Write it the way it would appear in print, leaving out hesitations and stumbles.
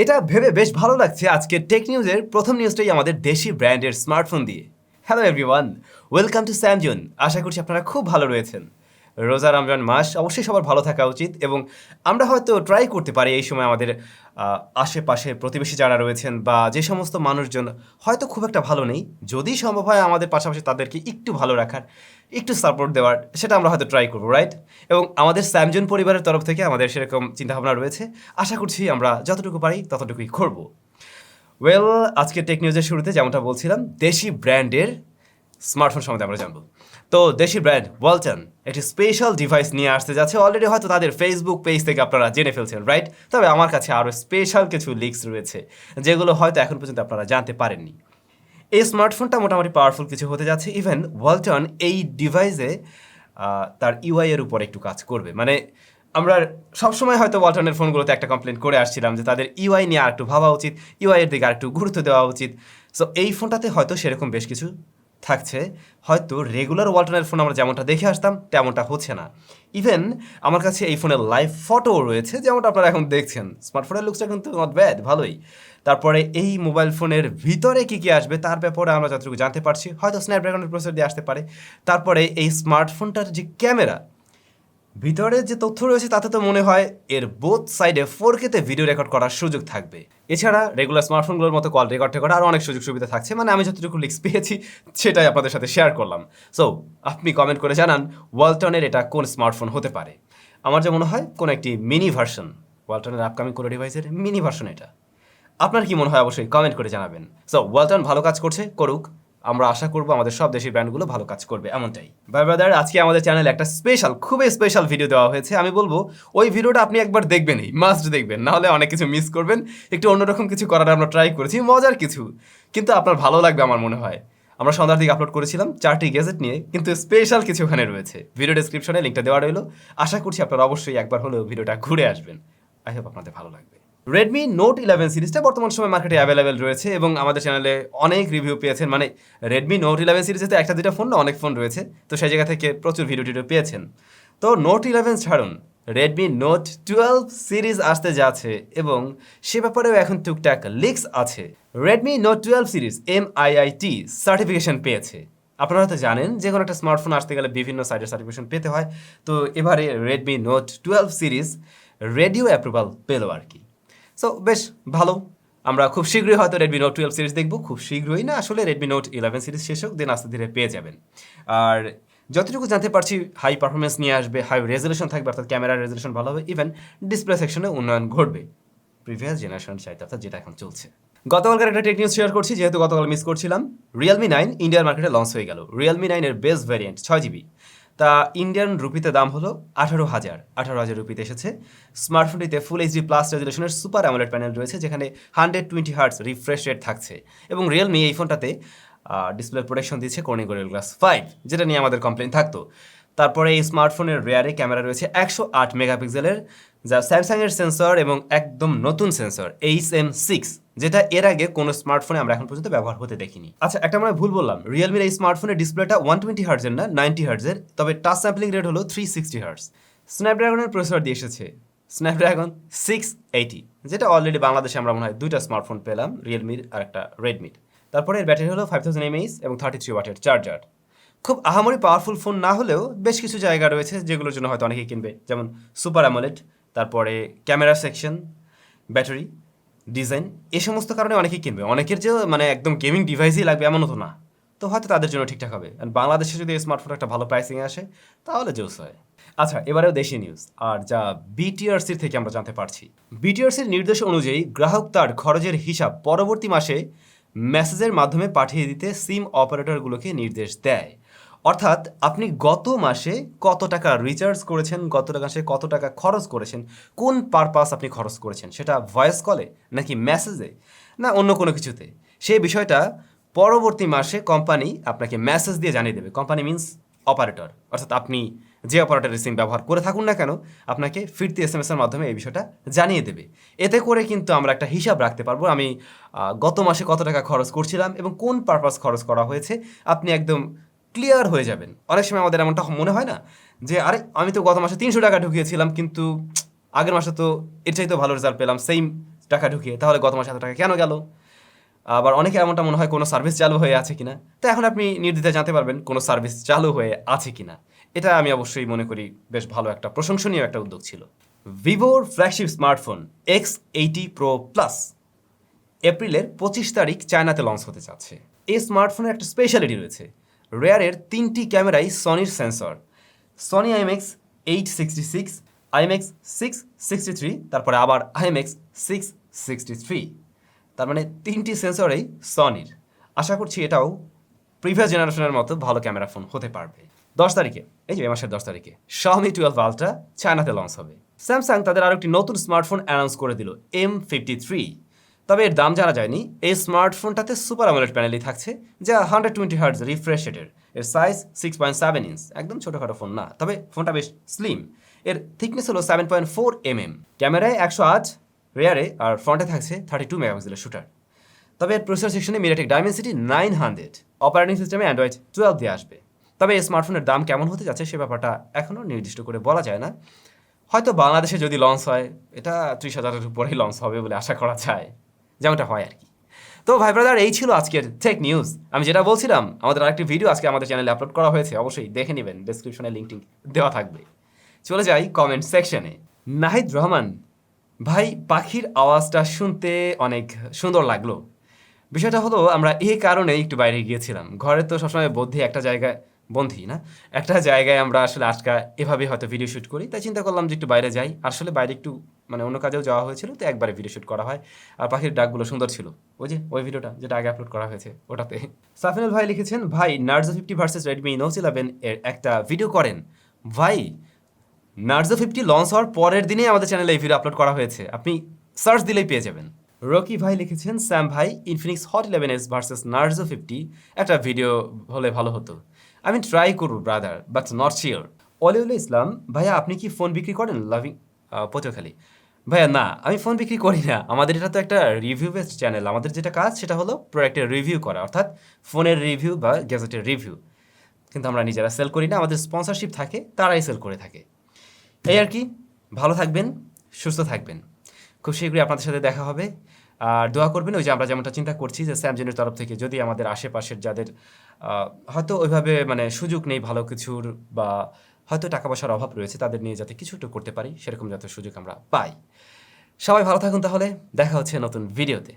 এটা ভেবে বেশ ভালো লাগছে আজকে টেক নিউজের প্রথম নিউজটাই আমাদের দেশি ব্র্যান্ডের স্মার্টফোন দিয়ে। Hello everyone, welcome to SamZone। আশা করছি আপনারা খুব ভালো রয়েছেন। রোজা রমজান মাস, অবশ্যই সবার ভালো থাকা উচিত এবং আমরা হয়তো ট্রাই করতে পারি এই সময় আমাদের আশেপাশে প্রতিবেশী যারা রয়েছেন বা যে সমস্ত মানুষজন হয়তো খুব একটা ভালো নেই, যদি সম্ভব হয় আমাদের পাশাপাশি তাদেরকে একটু ভালো রাখার, একটু সাপোর্ট দেওয়ার, সেটা আমরা হয়তো ট্রাই করবো, রাইট? এবং আমাদের স্যামজন পরিবারের তরফ থেকে আমাদের সেরকম চিন্তাভাবনা রয়েছে। আশা করছি আমরা যতটুকু পারি ততটুকুই করবো। ওয়েল, আজকে টেক নিউজের শুরুতে যেমনটা বলছিলাম, দেশি ব্র্যান্ডের স্মার্টফোন সম্বন্ধে আমরা জানবো। তো দেশি ব্র্যান্ড ওয়ালটন একটি স্পেশাল ডিভাইস নিয়ে আসতে যাচ্ছে। অলরেডি হয়তো তাদের ফেসবুক পেজ থেকে আপনারা জেনে ফেলছেন, রাইট? তবে আমার কাছে আরও স্পেশাল কিছু লিক্স রয়েছে যেগুলো হয়তো এখন পর্যন্ত আপনারা জানতে পারেননি। এই স্মার্টফোনটা মোটামুটি পাওয়ারফুল কিছু হতে যাচ্ছে। ইভেন ওয়ালটন এই ডিভাইসে তার ইউআই এর উপর একটু কাজ করবে। মানে আমরা সবসময় হয়তো ওয়ালটনের ফোনগুলোতে একটা কমপ্লেন করে আসছিলাম যে তাদের ইউআই নিয়ে আরেকটু ভাবা উচিত, ইউআই এর দিকে আরেকটু গুরুত্ব দেওয়া উচিত। সো এই ফোনটাতে হয়তো সেরকম বেশ কিছু থাকছে। হয়তো রেগুলার ওয়ালটনের ফোন আমরা যেমনটা দেখে আসতাম তেমনটা হচ্ছে না। ইভেন আমার কাছে এই ফোনের লাইভ ফটো রয়েছে, যেমনটা আপনারা এখন দেখছেন। স্মার্টফোনের লুকসটা কিন্তু নট ব্যাড, ভালোই। তারপরে এই মোবাইল ফোনের ভিতরে কী কী আসবে তার ব্যাপারে আমরা যতটুকু জানতে পারছি, হয়তো স্ন্যাপড্রাগনের প্রসেসর দিয়ে আসতে পারে। তারপরে এই স্মার্টফোনটার যে ক্যামেরা, ভিতরে যে তথ্য রয়েছে তাতে তো মনে হয় এর বোথ সাইডে 4K-তে ভিডিও রেকর্ড করার সুযোগ থাকবে। এছাড়া রেগুলার স্মার্টফোনগুলোর মতো কল রেকর্ড আরও অনেক সুযোগ সুবিধা থাকছে। মানে আমি যতটুকু লিক্স পেয়েছি সেটাই আপনাদের সাথে শেয়ার করলাম। সো আপনি কমেন্ট করে জানান ওয়ালটনের এটা কোন স্মার্টফোন হতে পারে। আমার যে মনে হয় কোন একটি মিনি ভার্সন, ওয়ালটনের আপকামিং কোনো ডিভাইসের মিনি ভার্সন এটা। আপনার কি মনে হয় অবশ্যই কমেন্ট করে জানাবেন। সো ওয়ালটন ভালো কাজ করছে, করুক। আমরা আশা করবো আমাদের সব দেশি ব্র্যান্ডগুলো ভালো কাজ করবে, এমনটাই। বাই ব্রাদার, আজকে আমাদের চ্যানেলে একটা স্পেশাল, খুবই স্পেশাল ভিডিও দেওয়া হয়েছে। আমি বলবো ওই ভিডিওটা আপনি একবার দেখবেনই, মাস্ট দেখবেন, নাহলে অনেক কিছু মিস করবেন। একটু অন্যরকম কিছু করার আমরা ট্রাই করেছি, মজার কিছু, কিন্তু আপনার ভালো লাগবে আমার মনে হয়। আমরা সন্ধ্যার দিকে আপলোড করেছিলাম 4টি গ্যাজেট নিয়ে, কিন্তু স্পেশাল কিছু ওখানে রয়েছে। ভিডিও ডেসক্রিপশনে লিঙ্কটা দেওয়া রইলো। আশা করছি আপনারা অবশ্যই একবার হলেও ভিডিওটা ঘুরে আসবেন। আই হোপ আপনাদের ভালো লাগবে। রেডমি নোট 11 সিরিজটা বর্তমান সময় মার্কেটে অ্যাভেলেবেল রয়েছে এবং আমাদের চ্যানেলে অনেক রিভিউ পেয়েছেন। মানে রেডমি নোট 11 সিরিজে তো একটা দুটা ফোন না, অনেক ফোন রয়েছে, তো সেই জায়গা থেকে প্রচুর ভিডিও টিডিও পেয়েছেন। তো নোট 11 ছাড়ুন, রেডমি নোট 12 সিরিজ আসতে যাচ্ছে এবং সে ব্যাপারেও এখন টুকটাক লিক্স আছে। Redmi note 12 series MIIT certification পেয়েছে। আপনারা হয়তো জানেন যে কোনো একটা স্মার্টফোন আসতে গেলে বিভিন্ন সাইটের সার্টিফিকেশন পেতে হয়। তো এবারে Redmi note 12 series radio approval পেল আর কি। সো বেশ ভালো। আমরা খুব শীঘ্রই হয়তো রেডমি নোট 12 সিরিজ দেখবো। খুব শীঘ্রই না, আসলে রেডমি নোট 11 সিরিজ শেষ হোক, দেন আস্তে ধীরে পেয়ে যাবেন। আর যতটুকু জানতে পারছি হাই পারফরমেন্স নিয়ে আসবে, হাই রেজলিউশন থাকবে, অর্থাৎ ক্যামেরার রেজলিউশন ভালো হবে, ইভেন ডিসপ্লে সেকশনে উন্নয়ন ঘটবে প্রিভিয়াস জেনারেশন চাইতে, অর্থাৎ যেটা এখন চলছে। গতকালকার একটা টেক নিউজ শেয়ার করছি, যেহেতু গতকাল মিস করছিলাম। Realme 9 ইন্ডিয়ার মার্কেটে লঞ্চ হয়ে গেল। Realme 9 এর বেস ভ্যারিয়েন্ট 6GB, তা ইন্ডিয়ান রুপিতে দাম হলো 18,000 রুপিতে এসেছে। স্মার্টফোনটিতে ফুল এইচডি প্লাস রেজলিউশনের সুপার অ্যামোলেড প্যানেল রয়েছে, যেখানে 120 হার্টজ রিফ্রেশ রেট থাকছে। এবং রিয়েলমি এই ফোনটাতে ডিসপ্লে প্রোটেকশন দিচ্ছে কর্নিং গরিলা গ্লাস 5, যেটা নিয়ে আমাদের কমপ্লেন থাকতো। তারপরে এই স্মার্টফোনের রেয়ারে ক্যামেরা রয়েছে 108 মেগাপিক্সেলের, যা স্যামসাংয়ের সেন্সর এবং একদম নতুন সেন্সর HM6, যেটা এর আগে কোনো স্মার্টফোনে আমরা এখন পর্যন্ত ব্যবহার হতে দেখিনি। আচ্ছা, একটা মানে ভুল বললাম, রিয়েলমির এই স্মার্টফোনের ডিসপ্লেটা 120 হার্টজের না, 90 হার্টজের, তবে টাচ স্যাম্পলিং রেট হলো 360 হার্টজ। স্ন্যাপড্রাগনের প্রসেসর দিয়ে এসেছে, স্ন্যাপড্রাগন 680, যেটা অলরেডি বাংলাদেশে আমরা মনে হয় দুইটা স্মার্টফোন পেলাম, রিয়েলমির আর একটা রেডমির। তারপরে এর ব্যাটারি হলো 5000 mAh এবং 33 ওয়াটের চার্জার। খুব আহামরি পাওয়ারফুল ফোন না হলেও বেশ কিছু জায়গা রয়েছে যেগুলোর জন্য হয়তো অনেকেই কিনবে, যেমন সুপার অ্যামোলেড, তারপরে ক্যামেরা সেকশন, ব্যাটারি, ডিজাইন, এই সমস্ত কারণে অনেকেই কিনবে। অনেকের যে মানে একদম গেমিং ডিভাইসই লাগবে এমনও তো না, তো হয়তো তাদের জন্য ঠিকঠাক হবে। আর বাংলাদেশে যদি এই স্মার্টফোন একটা ভালো প্রাইসিংয়ে আসে তাহলে জোস হয়। আচ্ছা, এবারেও দেশি নিউজ, আর যা বিটিআরসির থেকে আমরা জানতে পারছি। বিটিআরসির নির্দেশ অনুযায়ী গ্রাহক তার খরচের হিসাব পরবর্তী মাসে মেসেজের মাধ্যমে পাঠিয়ে দিতে সিম অপারেটরগুলোকে নির্দেশ দেয়। অর্থাৎ আপনি গত মাসে কত টাকা রিচার্জ করেছেন, গত মাসে কত টাকা খরচ করেছেন, কোন পারপাস আপনি খরচ করেছেন, সেটা ভয়েস কলে নাকি মেসেজে না অন্য কোনো কিছুতে, সেই বিষয়টা পরবর্তী মাসে কোম্পানি আপনাকে মেসেজ দিয়ে জানিয়ে দেবে। কোম্পানি মিন্স অপারেটর, অর্থাৎ আপনি যে অপারেটরের সিম ব্যবহার করে থাকুন না কেন, আপনাকে ফিরতি SMS এর মাধ্যমে এই বিষয়টা জানিয়ে দেবে। এতে করে কিন্তু আমরা একটা হিসাব রাখতে পারবো, আমি গত মাসে কত টাকা খরচ করছিলাম এবং কোন পারপাস খরচ করা হয়েছে, আপনি একদম ক্লিয়ার হয়ে যাবেন। অনেক সময় আমাদের এমনটা মনে হয় না যে আরে আমি তো গত মাসে 300 টাকা ঢুকিয়েছিলাম, কিন্তু আগের মাসে তো এর চাইতেও ভালো রেজাল্ট পেলাম সেম টাকা ঢুকিয়ে, তাহলে গত মাসে এত টাকা কেন গেল? আবার অনেকে এমনটা মনে হয় কোনো সার্ভিস চালু হয়ে আছে কিনা। তো এখন আপনি নির্দ্বিধায় জানতে পারবেন কোনো সার্ভিস চালু হয়ে আছে কিনা। এটা আমি অবশ্যই মনে করি বেশ ভালো একটা প্রশংসনীয় একটা উদ্যোগ ছিল। ভিভোর flagship smartphone X80 Pro Plus এপ্রিলের 25 তারিখ চায়নাতে লঞ্চ হতে যাচ্ছে। এই স্মার্টফোনের একটা স্পেশালিটি রয়েছে। রেয়ারের 3টি ক্যামেরাই সনির সেন্সর, সনি IMX866, IMX663, তারপরে আবার IMX663। তার মানে 3টি সেন্সরেই সনির। আশা করছি এটাও প্রিভিয়াস জেনারেশনের মতো ভালো ক্যামেরা ফোন হতে পারবে। 10 তারিখে, এই যে এই মাসের 10 তারিখে, Xiaomi 12 Ultra চায়নাতে লঞ্চ হবে। স্যামসাং তাদের আরও একটি নতুন স্মার্টফোন অ্যানাউন্স করে দিল, M53। তবে এর দাম জানা যায়নি। এই স্মার্টফোনটাতে সুপার আমোলেড প্যানেলই থাকছে, যা 120 Hz রিফ্রেশ রেটের। এর সাইজ 6.7 ইঞ্চ, একদম ছোটোখাটো ফোন না, তবে ফোনটা বেশ স্লিম। এর থিকনেস হলো 7.4 mm। ক্যামেরায় 108, রেয়ারে আর ফ্রন্টে থাকছে 32 মেগাপিক্সেলের শুটার। তবে এর প্রসেসর সেকশনে মিডিয়াটেক ডাইমেনসিটি 900, অপারেটিং সিস্টেমে অ্যান্ড্রয়েড 12 দিয়ে আসবে। তবে এই স্মার্টফোনের দাম কেমন হতে যাচ্ছে সে ব্যাপারটা এখনও নির্দিষ্ট করে বলা যায় না। হয়তো বাংলাদেশে যদি লঞ্চ হয়, এটা 30,000-এর উপরেই লঞ্চ হবে বলে আশা করা যায়, যেমনটা হয় আর কি। তো ভাই ব্রাদার, এই ছিল আজকের টেক নিউজ। আমি যেটা বলছিলাম, আমাদের আরেকটি ভিডিও আজকে আমাদের চ্যানেলে আপলোড করা হয়েছে, অবশ্যই দেখে নেবেন, ডেসক্রিপশনে লিঙ্কটি দেওয়া থাকবে। চলে যাই কমেন্ট সেকশনে। নাহিদ রহমান ভাই, পাখির আওয়াজটা শুনতে অনেক সুন্দর লাগলো। বিষয়টা হলো, আমরা এই কারণে একটু বাইরে গিয়েছিলাম। ঘরে তো সবসময় একটা জায়গায় আমরা আসলে আজকা এভাবে হয়তো ভিডিও শ্যুট করি, তাই চিন্তা করলাম যে একটু বাইরে যাই। আসলে বাইরে একটু মানে অন্য কাজেও যাওয়া হয়েছিল, তো একবারে ভিডিও শ্যুট করা হয়। আর পাখির ডাকগুলো সুন্দর ছিল, ওই ভিডিওটা যেটা আগে আপলোড করা হয়েছে ওটাতে। সাফিনুল ভাই লিখেছেন, ভাই নার্জো 50 ভার্সেস রেডমি নোট 11 এর একটা ভিডিও করেন। ভাই, নার্জো 50 লঞ্চ হওয়ার পরের দিনেই আমাদের চ্যানেলে এই ভিডিও আপলোড করা হয়েছে, আপনি সার্চ দিলেই পেয়ে যাবেন। রকি ভাই লিখেছেন, স্যাম ভাই, Infinix hot 11s versus Narzo 50 একটা ভিডিও হলে ভালো হতো। আমি ট্রাই করব brother, but not sure. Oliul Islam, ভাইয়া আপনি কি ফোন বিক্রি করেন? লাভিং পটুয়াখালী। ভাইয়া না, আমি ফোন বিক্রি করি না। আমাদের এটা তো একটা রিভিউ বেসড চ্যানেল। আমাদের যেটা কাজ সেটা হলো প্রোডাক্টের রিভিউ করা, অর্থাৎ ফোনের রিভিউ বা গ্যাজেটের রিভিউ। কিন্তু আমরা নিজেরা সেল করি না, আমাদের স্পন্সরশিপ থাকে, তারাই সেল করে থাকে। এই আর কি। ভালো থাকবেন, সুস্থ থাকবেন। খুব শীঘ্রই আপনাদের সাথে দেখা হবে। আর দোয়া করবেন, ওই যে আমরা যেমনটা চিন্তা করছি যে স্যামজনের তরফ থেকে যদি আমাদের আশেপাশের যাদের হয়তো ওইভাবে মানে সুযোগ নেই ভালো কিছুর, বা হয়তো টাকা পয়সার অভাব রয়েছে, তাদের নিয়ে যাতে কিছু একটু করতে পারি, সেরকম যাতে সুযোগ আমরা পাই। সবাই ভালো থাকুন, তাহলে দেখা হচ্ছে নতুন ভিডিওতে।